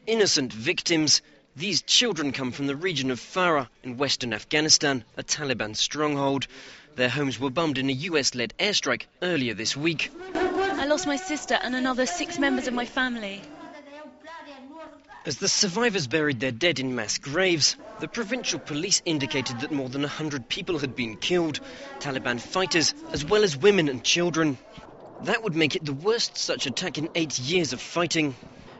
Innocent victims. These children come from the region of Farah in western Afghanistan, a Taliban stronghold. Their homes were bombed in a US-led airstrike earlier this week. I lost my sister and another 6 members of my family. As the survivors buried their dead in mass graves, the provincial police indicated that more than 100 people had been killed, Taliban fighters as well as women and children. That would make it the worst such attack in 8 years of fighting.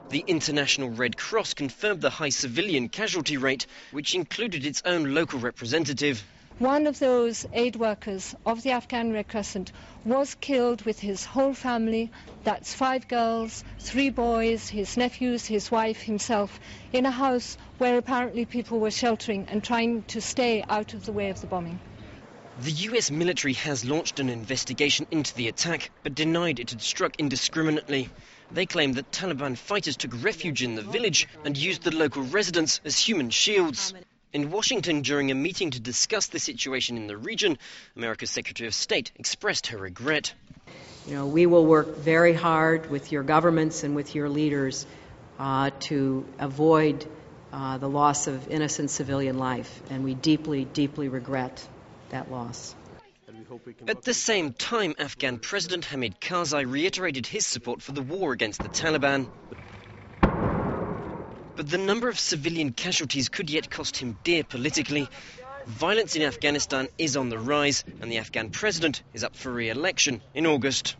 The International Red Cross confirmed the high civilian casualty rate, which included its own local representative. One of those aid workers of the Afghan Red Crescent was killed with his whole family. That's 5 girls, 3 boys, his nephews, his wife, himself, in a house where apparently people were sheltering and trying to stay out of the way of the bombing. The US military has launched an investigation into the attack, but denied it had struck indiscriminately. They claim that Taliban fighters took refuge in the village and used the local residents as human shields. In Washington, during a meeting to discuss the situation in the region, America's Secretary of State expressed her regret. We will work very hard with your governments and with your leaders to avoid the loss of innocent civilian life, and we deeply, deeply regret that loss. At the same time, Afghan President Hamid Karzai reiterated his support for the war against the Taliban. But the number of civilian casualties could yet cost him dear politically. Violence in Afghanistan is on the rise, and the Afghan president is up for re-election in August.